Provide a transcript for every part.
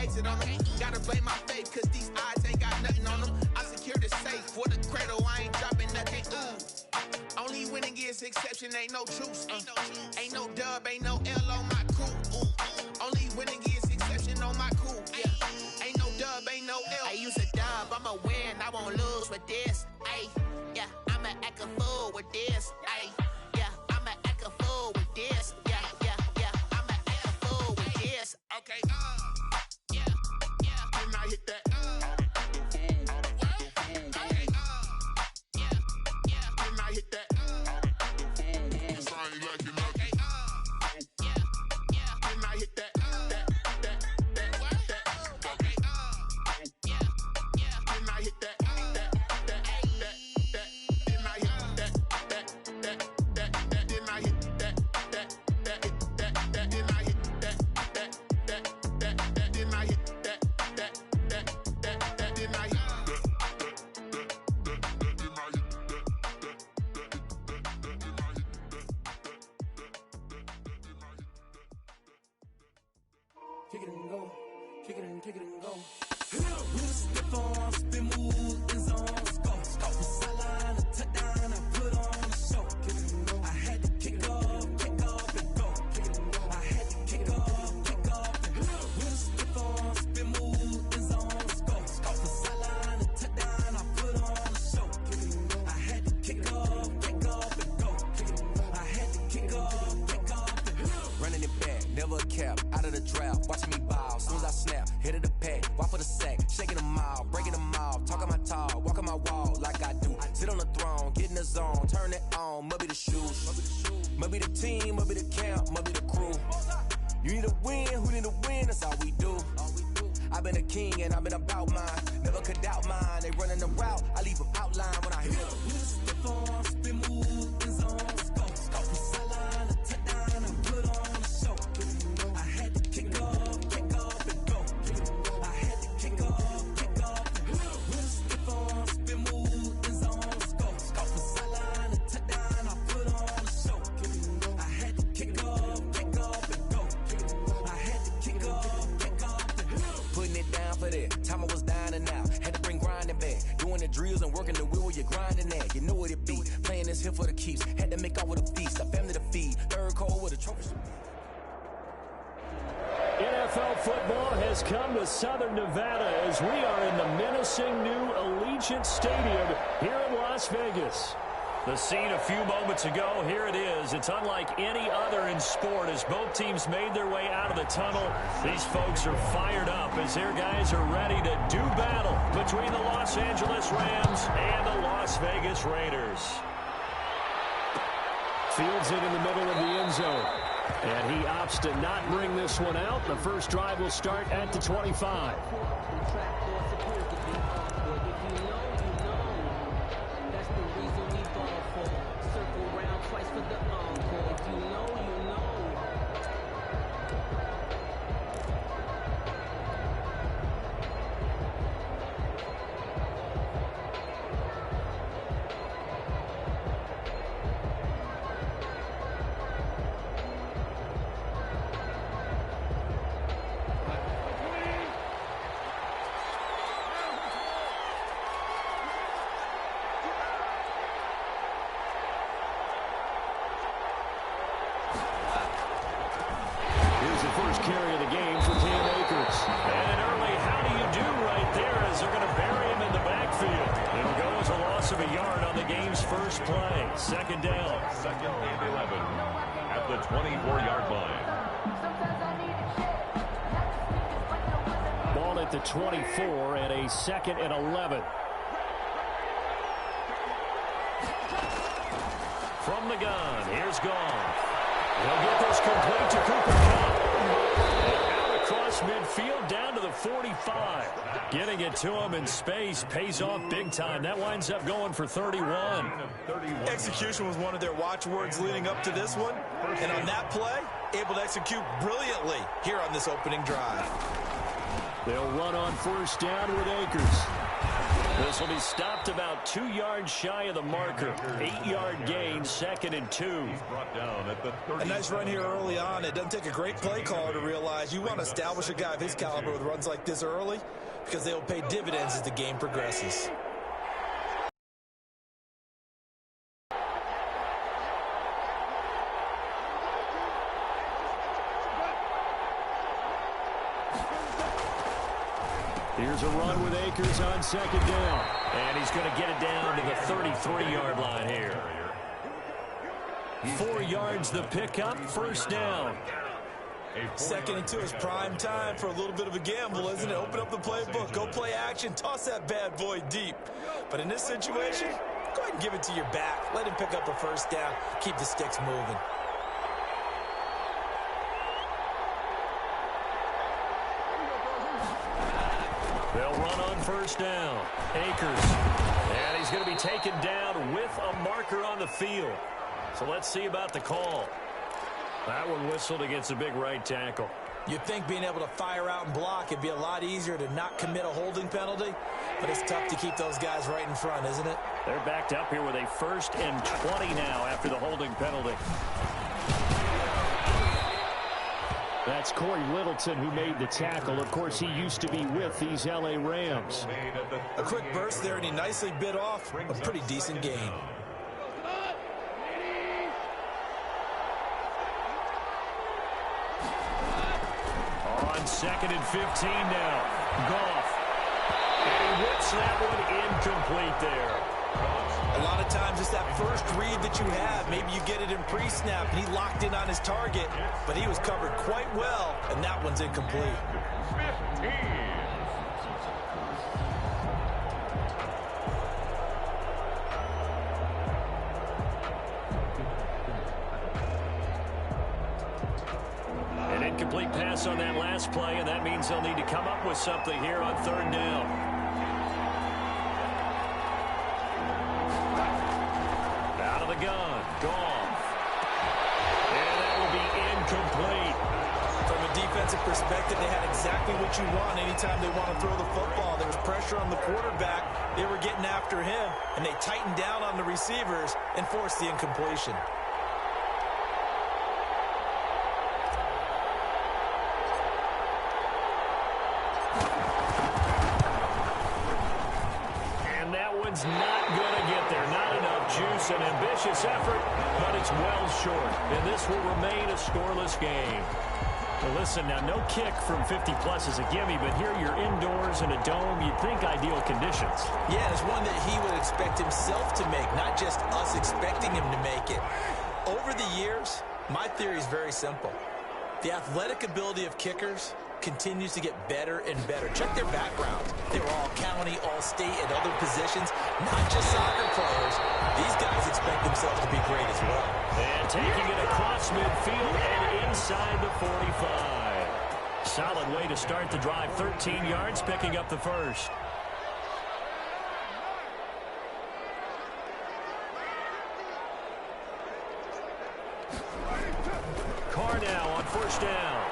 exit on them. Gotta blame my faith, cause these eyes ain't got nothing on them. I secured the safe for the cradle, I ain't dropping nothing. Only winning is exception, ain't no truce. Ain't no dub, ain't no L on my crew. Only winning is exception on my crew. Yeah. Ain't no dub, ain't no L. I use a dub, I'ma win, I won't lose with this. Ay, yeah, I'ma act a fool with this. Ay, yeah, I'ma act a fool with this. Yeah, yeah, yeah, I'ma act a fool with this. Okay, yeah, yeah, and I hit that. Kick it and go, kick it and go. With a stiff arm, spin move in zone, go. From sideline to touchdown, I put on the show. Kick it and go. I had to kick off and go. Kick it and go. I had to kick off and go. With a stiff arm, spin move in zone, go. From sideline to touchdown, I put on the show. Kick it and go. I had to kick off and go. Kick it and go. I had to kick off and go. Running it back, never a cap, out of the drought, watching me ball, soon as I snap, hit of the pack, walk for the sack, shaking them out, breaking them off, talking my talk, walking my wall like I do, sit on the throne, get in the zone, turn it on, must be the shoes, must be the team, must be the camp, must be the crew, you need a win, who need a win, that's all we do, I've been a king and I've been about mine, never could doubt mine, they running the route, I leave them outline when I hit them. With a stiff arm, spin move in zone, go. From sideline to touchdown, I put on the show. I had to kick off and go. I had to kick off and go. With a stiff arm, spin move in zone, go. From sideline to touchdown, I put on the show. I had to kick off and go. I had to kick off and go. Putting it down for that, time I was dying and out, had to bring grinding back, doing the drills and working the wheel where you're grinding at, you know what it be, playing this here for the keeps, had to make off with a feast, a family to feed, third cold with a trophy. NFL football has come to Southern Nevada as we are in the menacing new Allegiant Stadium here in Las Vegas. The scene a few moments ago, here it is. It's unlike any other in sport as both teams made their way out of the tunnel. These folks are fired up as their guys are ready to do battle between the Los Angeles Rams and the Las Vegas Raiders. Fields it in the middle of the end zone. And he opts to not bring this one out. The first drive will start at the 25. First carry of the game for Cam Akers. And an early how do you do right there as they're going to bury him in the backfield. It'll go as a loss of a yard on the game's first play. Second down. Second and 11 at the 24-yard line. Ball at the 24 and a second and 11. From the gun, here's Goff. He'll get this complete to Cooper Kupp. Out across midfield down to the 45. Getting it to him in space pays off big time. That winds up going for 31. Execution was one of their watchwords leading up to this one. And on that play, able to execute brilliantly here on this opening drive. They'll run on first down with Akers. This will be stopped about 2 yards shy of the marker. 8-yard gain, 2nd and 2. He's brought down at the 30. A nice run here early on. It doesn't take a great play caller to realize you want to establish a guy of his caliber with runs like this early because they will pay dividends as the game progresses. Here's a run with Akers on 2nd down. And he's going to get it down to the 33-yard line here. 4 yards the pickup, 1st down. 2nd and 2 is prime time for a little bit of a gamble, isn't it? Open up the playbook, go play action, toss that bad boy deep. But in this situation, go ahead and give it to your back. Let him pick up a 1st down, keep the sticks moving. They'll run on 1st down. Akers. And he's going to be taken down with a marker on the field. So let's see about the call. That one whistled against a big right tackle. You'd think being able to fire out and block, it'd be a lot easier to not commit a holding penalty. But it's tough to keep those guys right in front, isn't it? They're backed up here with a 1st and 20 now after the holding penalty. That's Corey Littleton who made the tackle. Of course, he used to be with these L.A. Rams. A quick burst there, and he nicely bit off a pretty decent gain. On 2nd and 15 now. Goff. And he whips that one incomplete there. A lot of times it's that first read that you have. Maybe you get it in pre-snap, and he locked in on his target, but he was covered quite well, and that one's incomplete. 15. An incomplete pass on that last play, and that means they'll need to come up with something here on 3rd down. Gun, Goff. And that will be incomplete. From a defensive perspective, they had exactly what you want anytime they want to throw the football. There was pressure on the quarterback. They were getting after him, and they tightened down on the receivers and forced the incompletion. And that one's not going to get there. Not enough juice, an ambitious effort, but it's well short. And this will remain a scoreless game. Well, listen, now no kick from 50-plus is a gimme, but here you're indoors in a dome. You'd think ideal conditions. Yeah, it's one that he would expect himself to make, not just us expecting him to make it. Over the years, my theory is very simple. The athletic ability of kickers continues to get better and better. Check their background. They were all county, all state, and other positions, not just soccer players. These guys expect themselves to be great as well. And taking it across midfield and inside the 45. Solid way to start the drive. 13 yards, picking up the 1st. Carr now on 1st down.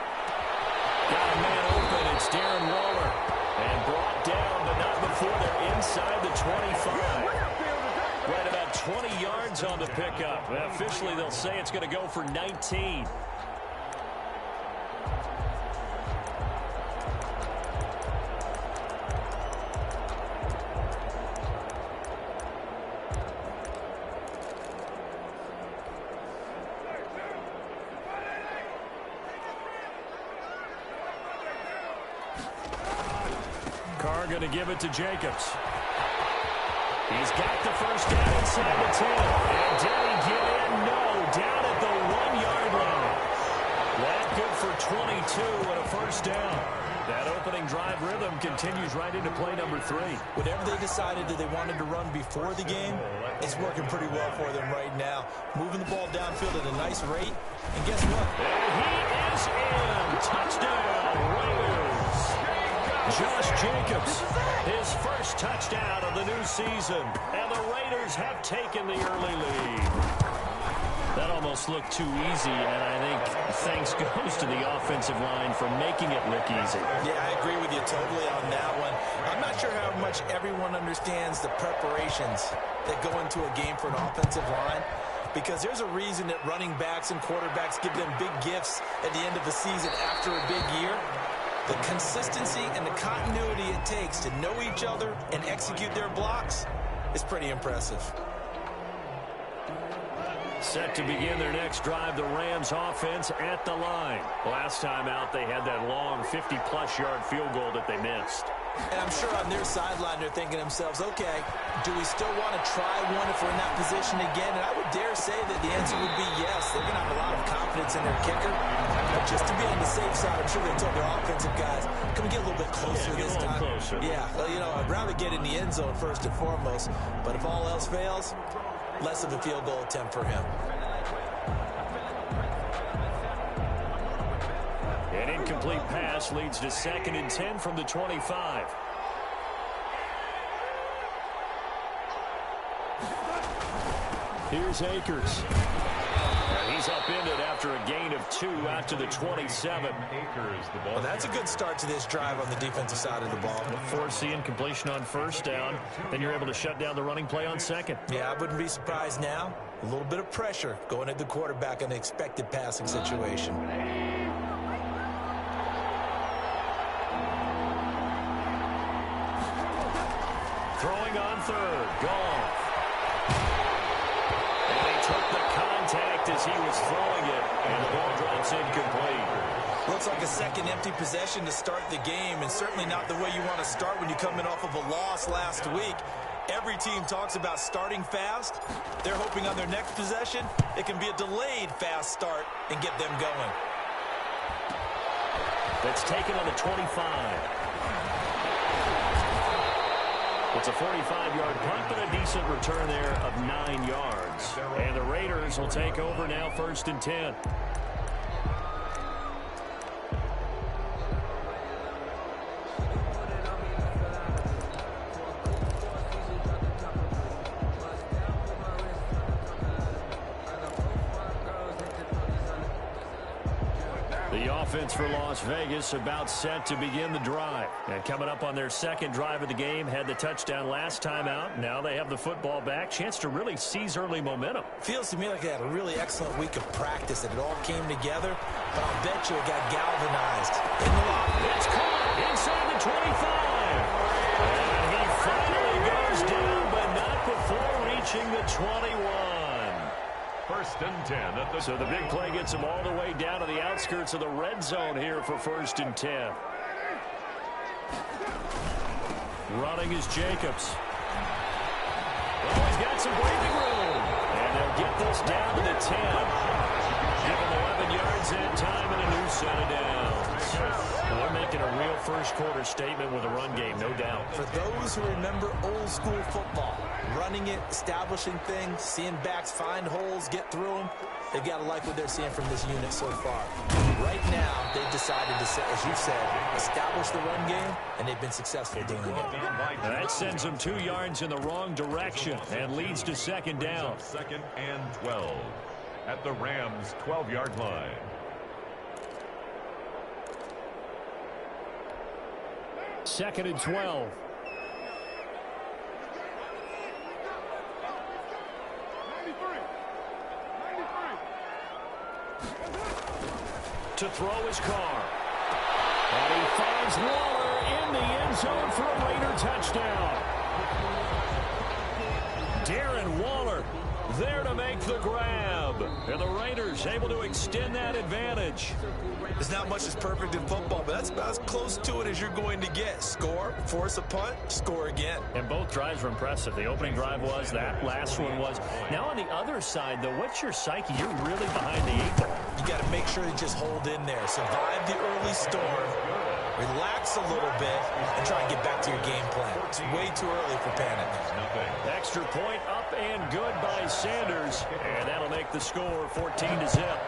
Got a man open. It's Darren Waller. And brought down, but not before they're inside the 25. Right about 20 yards on the pickup. Officially, they'll say it's going to go for 19. Carr going to give it to Jacobs. He's got the 1st down inside the 10. And did he get in? No. Down at the 1-yard line. That good for 22 and a 1st down. That opening drive rhythm continues right into play number 3. Whatever they decided that they wanted to run before the game, it's working pretty well for them right now. Moving the ball downfield at a nice rate. And guess what? And he is in. Touchdown, Raiders. Josh Jacobs, his 1st touchdown of the new season. And the Raiders have taken the early lead. That almost looked too easy, and I think thanks goes to the offensive line for making it look easy. Yeah, I agree with you totally on that one. I'm not sure how much everyone understands the preparations that go into a game for an offensive line, because there's a reason that running backs and quarterbacks give them big gifts at the end of the season after a big year. The consistency and the continuity it takes to know each other and execute their blocks is pretty impressive. Set to begin their next drive, the Rams offense at the line. Last time out, they had that long 50-plus yard field goal that they missed. And I'm sure on their sideline they're thinking to themselves, okay, do we still want to try one if we're in that position again? And I would dare say that the answer would be yes. They're going to have a lot of confidence in their kicker. But just to be on the safe side, I'm sure they told their offensive guys, can we get a little bit closer this time? Closer. Yeah, well, you know, I'd rather get in the end zone first and foremost. But if all else fails, less of a field goal attempt for him. An incomplete pass leads to 2nd and 10 from the 25. Here's Akers. And he's upended after a gain of 2 out to the 27. Well, that's a good start to this drive on the defensive side of the ball. Forcing completion on 1st down. Then you're able to shut down the running play on 2nd. Yeah, I wouldn't be surprised now. A little bit of pressure going at the quarterback in the expected passing situation. Throwing on 3rd. Goff. And he took the contact as he was throwing it. And the ball drops incomplete. Looks like a second empty possession to start the game, and certainly not the way you want to start when you come in off of a loss last week. Every team talks about starting fast. They're hoping on their next possession it can be a delayed fast start and get them going. That's taken on the 25. It's a 45-yard punt, but a decent return there of 9 yards. And the Raiders will take over now, 1st and 10. Offense for Las Vegas about set to begin the drive. And coming up on their 2nd drive of the game, had the touchdown last time out. Now they have the football back. Chance to really seize early momentum. Feels to me like they had a really excellent week of practice, that it all came together. But I'll bet you it got galvanized. In the lock. It's caught inside the 25. And he finally goes down, but not before reaching the 21. 1st and 10. So the big play gets him all the way down to the outskirts of the red zone here for 1st and 10. Running is Jacobs. Oh, he's got some breathing room. And they'll get this down to the 10. Give him 11 yards and time and a new set of downs. Well, they're making a real first-quarter statement with a run game, no doubt. For those who remember old-school football, running it, establishing things, seeing backs find holes, get through them, they've got to like what they're seeing from this unit so far. Right now, they've decided to, as you said, establish the run game, and they've been successful doing it. And that sends them 2 yards in the wrong direction and leads to 2nd down. 2nd and 12 at the Rams' 12-yard line. Second and 12. To throw his car. And he finds Waller in the end zone for a Raider touchdown. Darren Waller there to make the grab. And the Raiders able to extend that advantage. There's not much that's perfect in football, but that's about as close to it as you're going to get. Score, force a punt, score again. And both drives were impressive. The opening drive was, that last one was. Now on the other side, though, what's your psyche? You're really behind the 8 ball. You got to make sure to just hold in there. Survive the early storm, relax a little bit, and try and get back to your game plan. It's way too early for panic. Extra point up and good by Sanders. And that'll make the score 14-0.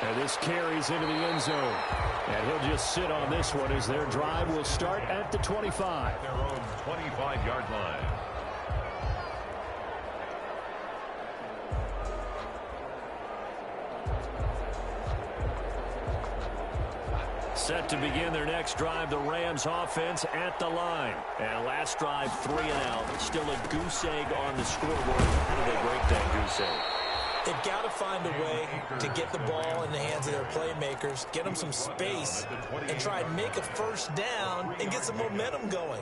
And this carries into the end zone. And he'll just sit on this one as their drive will start at the 25. Their own 25-yard line. Set to begin their next drive, the Rams offense at the line. And last drive, 3 and out. Still a goose egg on the scoreboard. How do they break that goose egg? They've got to find a way to get the ball in the hands of their playmakers, get them some space, and try and make a first down and get some momentum going.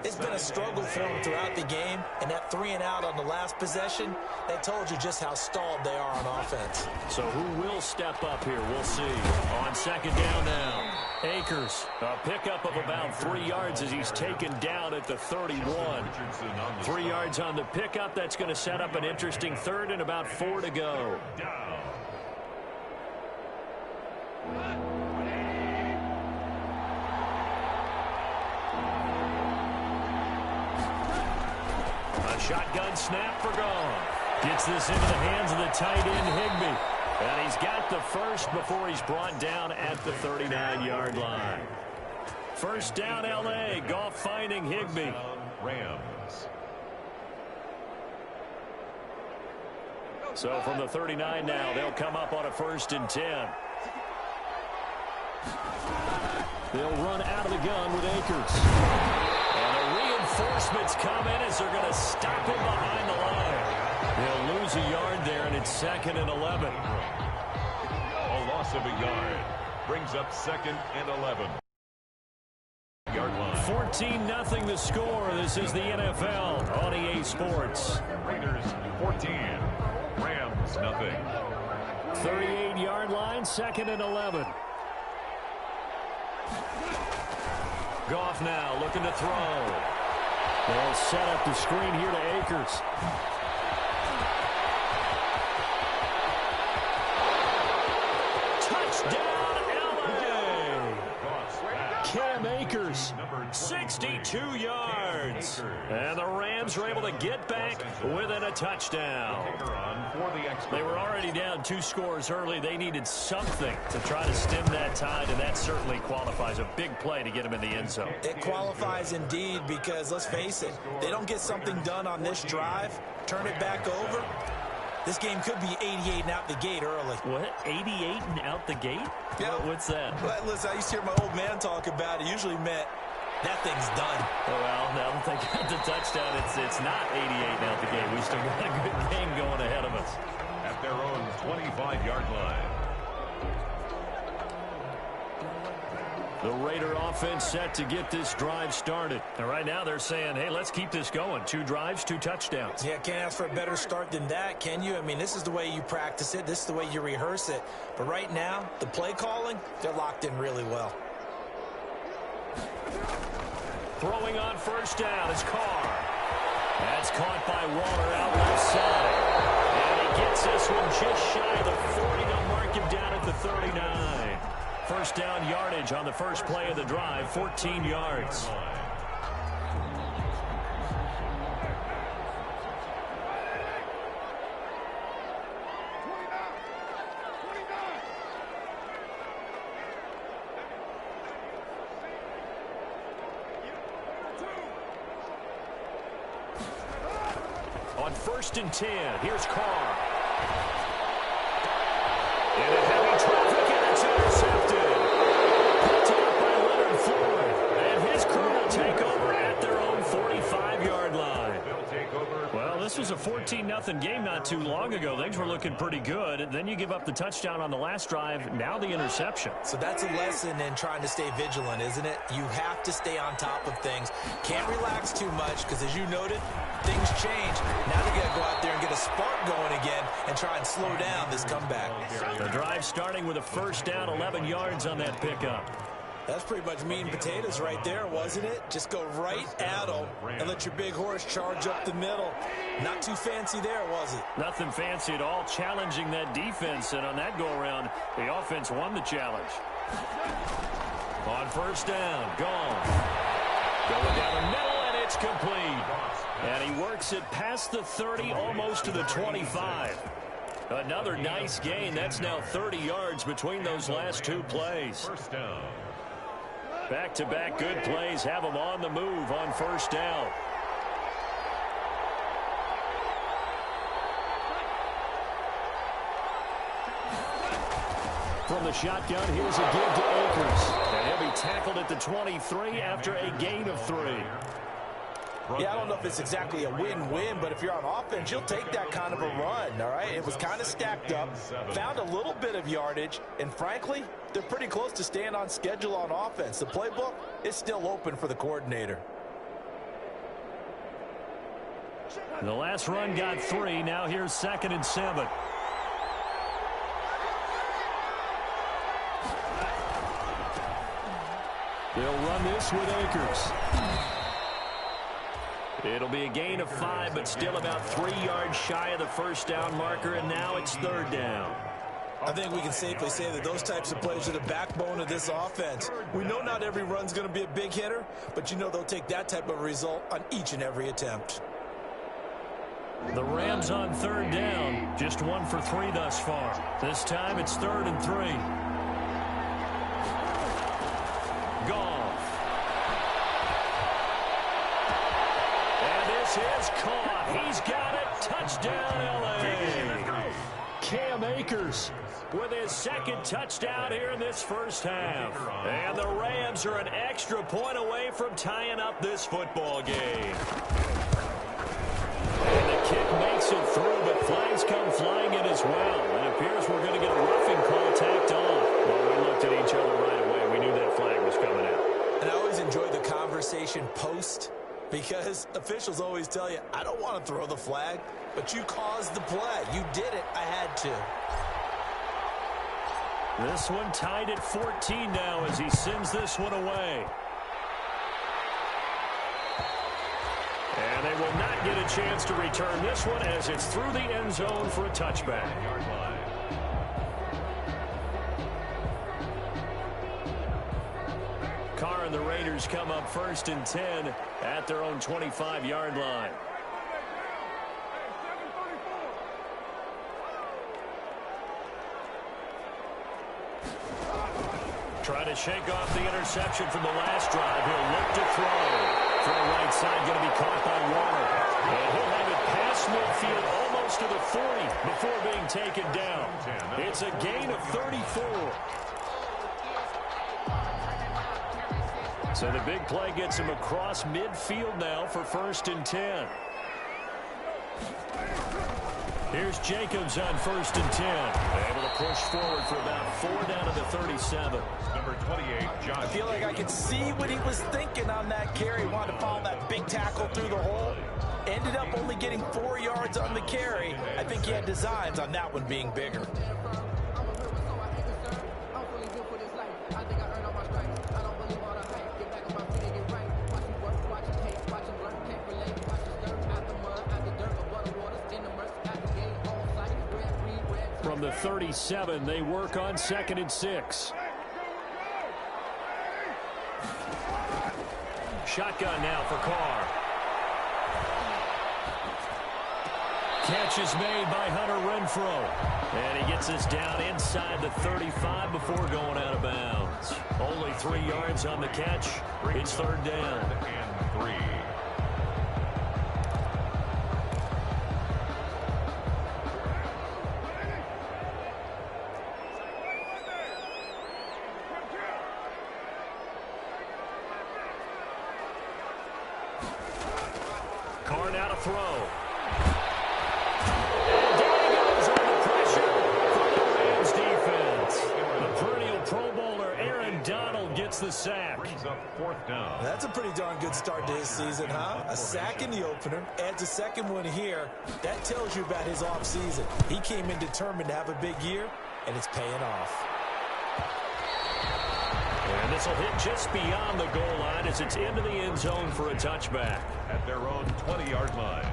It's been a struggle for them throughout the game, and that 3 and out on the last possession, that told you just how stalled they are on offense. So who will step up here? We'll see. On second down now, Akers, a pickup of about 3 yards as he's taken down at the 31. 3 yards on the pickup. That's going to set up an interesting third and about 4 to go. A shotgun snap for Goff. Gets this into the hands of the tight end, Higbee. And he's got the first before he's brought down at the 39-yard line. First down, L.A. Goff finding Higbee. Rams. So from the 39 now, they'll come up on a 1st and 10. They'll run out of the gun with Akers. And the reinforcements come in as they're going to stop him behind the line. They'll lose a yard there, and it's 2nd and 11. A loss of a yard brings up 2nd and 11. Yard line. 14-0 the score. This is the NFL on EA Sports. Raiders 14. Rams nothing. 38-yard line, 2nd and 11. Goff now looking to throw. They'll set up the screen here to Akers. Touchdown, L.A. Cam Akers, 62 yards. And the Rams were able to get back within a touchdown. They were already down 2 scores early. They needed something to try to stem that tide, and that certainly qualifies. A big play to get them in the end zone. It qualifies indeed because, let's face it, they don't get something done on this drive, turn it back over, this game could be 88 and out the gate early. What? 88 and out the gate? Yeah. What's that? Well, listen, I used to hear my old man talk about it. Usually meant that thing's done. Well, now that they got the touchdown, it's not 88 and out the gate. We still got a good game going ahead of us. At their own 25-yard line. The Raider offense set to get this drive started. And right now they're saying, hey, let's keep this going. 2 drives, 2 touchdowns. Yeah, can't ask for a better start than that, can you? I mean, this is the way you practice it. This is the way you rehearse it. But right now, the play calling, they're locked in really well. Throwing on first down is Carr. That's caught by Waller out left side. And he gets this one just shy of the 40. They'll mark him down at the 39. First down yardage on the first play of the drive, 14 yards. On 1st and 10, here's Carr. In a heavy traffic, and it's intercepted. Picked up by Leonard Floyd. And his crew will take over at their own 45-yard line. Well, this was a 14-0 game not too long ago. Things were looking pretty good. Then you give up the touchdown on the last drive. Now the interception. So that's a lesson in trying to stay vigilant, isn't it? You have to stay on top of things. Can't relax too much because, as you noted, things change. Now they got to go out there and get a spark going again and try and slow down this comeback. The drive starting with a first down, 11 yards on that pickup. That's pretty much meat and potatoes right there, wasn't it? Just go right at them and let your big horse charge up the middle. Not too fancy there, was it? Nothing fancy at all, challenging that defense. And on that go-around, the offense won the challenge. On first down, gone. Going down the middle, and it's complete. And he works it past the 30, almost to the 25. Another nice gain. That's now 30 yards between those last 2 plays. First down. Back-to-back good plays have them on the move on first down. from the shotgun. Here's a give to Akers. And he'll be tackled at the 23 after a gain of 3. Yeah, I don't know if it's exactly a win-win, but if you're on offense, you'll take that kind of a run, all right? It was kind of stacked up, found a little bit of yardage, and frankly, they're pretty close to staying on schedule on offense. The playbook is still open for the coordinator. The last run got 3. Now here's 2nd and 7. They'll run this with Akers. It'll be a gain of 5, but still about 3 yards shy of the first down marker, and now it's 3rd down. I think we can safely say that those types of plays are the backbone of this offense. We know not every run's going to be a big hitter, but you know they'll take that type of result on each and every attempt. The Rams on 3rd down, just 1 for 3 thus far. This time it's 3rd and 3. Goff. And this is caught. He's got it. Touchdown, L.A. Cam Akers with his 2nd touchdown here in this first half. And the Rams are an extra point away from tying up this football game. And the kick makes it through, but flags come flying in as well. It appears we're going to get a roughing call tacked on. Well, we looked at each other right away. We knew that flag was coming out. And I always enjoy the conversation post, because officials always tell you, I don't want to throw the flag, but you caused the play. You did it. I had to. This one tied at 14 now as he sends this one away. And they will not get a chance to return this one as it's through the end zone for a touchback. Carr and the Raiders come up 1st and 10 at their own 25-yard line. Trying to shake off the interception from the last drive. He'll look to throw. From the right side, going to be caught by Warner. And he'll have it past midfield almost to the 40 before being taken down. It's a gain of 34. So the big play gets him across midfield now for 1st and 10. Here's Jacobs on 1st and 10. Able to push forward for about 4 down to the 37. Number 28, John. I feel like I could see what he was thinking on that carry. Wanted to follow that big tackle through the hole. Ended up only getting 4 yards on the carry. I think he had designs on that one being bigger. From the 37, they work on 2nd and 6. Shotgun now for Carr. Catch is made by Hunter Renfrow. And he gets us down inside the 35 before going out of bounds. Only 3 yards on the catch. It's 3rd down. And 3. Carr now to throw. And down he goes under pressure from the Rams defense. The perennial Pro Bowler Aaron Donald gets the sack. Brings up 4th down. That's a pretty darn good start to his season, huh? A sack in the opener, adds a 2nd one here. That tells you about his offseason. He came in determined to have a big year, and it's paying off. And this will hit just beyond the goal line as it's into the end zone for a touchback. At their own 20-yard line.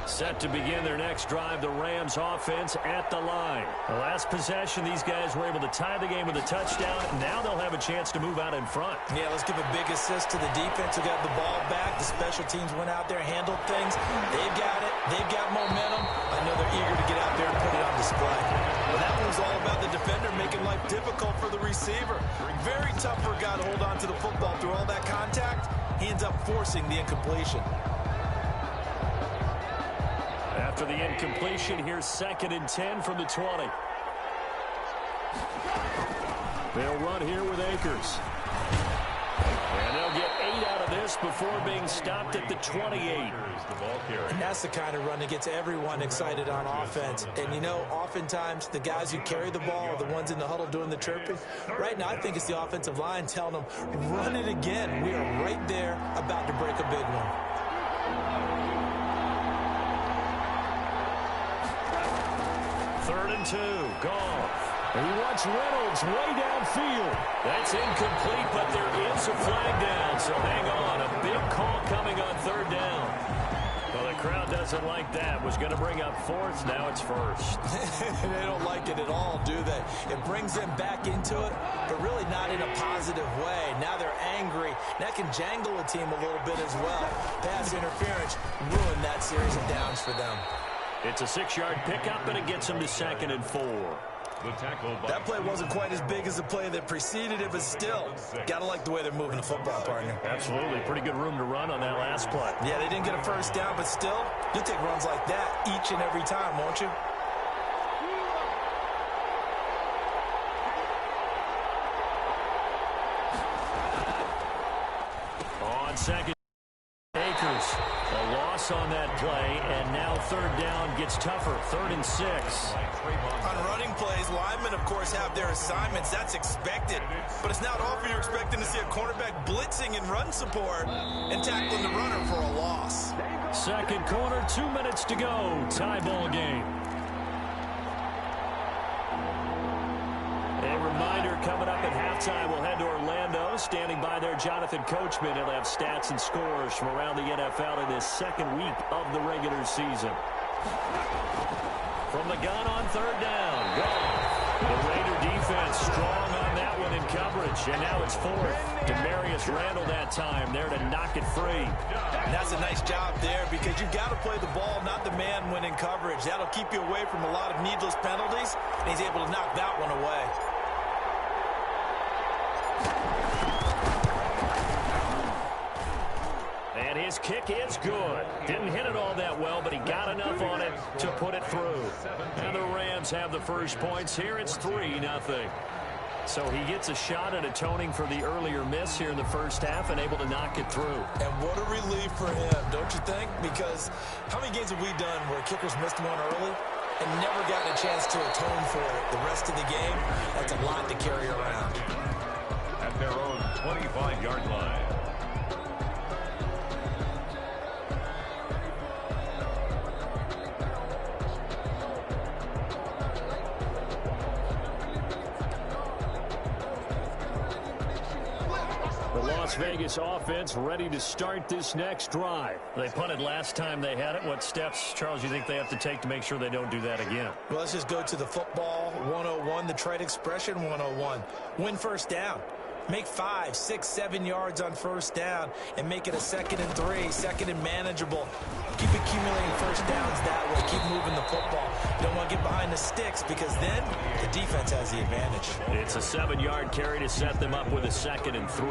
Set to begin their next drive, the Rams offense at the line. The last possession, these guys were able to tie the game with a touchdown. Now they'll have a chance to move out in front. Yeah, let's give a big assist to the defense who got the ball back. The special teams went out there, handled things. They've got it. They've got momentum. I know they're eager to get out there and put it on display. Well, that one's all about the defender making life difficult for the receiver. Very tough for a guy to hold on to the football through all that contact. He ends up forcing the incompletion. After the incompletion, here's 2nd and 10 from the 20. They'll run here with Akers. And they'll get 8 out of this before being stopped at the 28. And that's the kind of run that gets everyone excited on offense. And, you know, oftentimes the guys who carry the ball are the ones in the huddle doing the chirping. Right now, I think it's the offensive line telling them, run it again. We are right there about to break a big one. Third and 2. Goff. He wants Reynolds way downfield. That's incomplete, but there is a flag down, so hang on. A big call coming on 3rd down. Well, the crowd doesn't like that. Was going to bring up 4th. Now it's 1st. They don't like it at all, do they? It brings them back into it, but really not in a positive way. Now they're angry. That can jangle a team a little bit as well. Pass interference ruined that series of downs for them. It's a 6-yard pickup, and it gets them to 2nd and 4. That play wasn't quite as big as the play that preceded it, but still, gotta like the way they're moving the football, partner. Absolutely. Pretty good room to run on that last play. Yeah, they didn't get a first down, but still, you'll take runs like that each and every time, won't you? On 2nd, Akers. A loss on that play, and now 3rd down gets tougher. 3rd and 6. On running plays, linemen, of course, have their assignments. That's expected. But it's not often you're expecting to see a cornerback blitzing in run support and tackling the runner for a loss. 2nd quarter, 2 minutes to go. Tie ball game. A reminder, coming up at halftime, we'll head to Orlando. Standing by there, Jonathan Coachman. He'll have stats and scores from around the NFL in this 2nd week of the regular season. From the gun on 3rd down. Goff. The Raider defense strong on that one in coverage. And now it's 4th. Demarius Randall that time there to knock it free. And that's a nice job there because you've got to play the ball, not the man when in coverage. That'll keep you away from a lot of needless penalties, and he's able to knock that one away. And his kick is good. Didn't hit it all that well, but he got enough on it to put it through. And the Rams have the first points here. It's 3-0. So he gets a shot at atoning for the earlier miss here in the first half and able to knock it through. And what a relief for him, don't you think? Because how many games have we done where kickers missed one early and never gotten a chance to atone for it the rest of the game? That's a lot to carry around. At their own 25-yard line. Las Vegas offense ready to start this next drive. They punted last time they had it. What steps, Charles, you think they have to take to make sure they don't do that again? Well, let's just go to the football 101, the trite expression 101. Win first down. Make 5, 6, 7 yards on first down and make it a 2nd and 3, 2nd and manageable. Keep accumulating first downs that way. Keep moving the football. You don't want to get behind the sticks because then the defense has the advantage. It's a 7-yard carry to set them up with a 2nd and 3.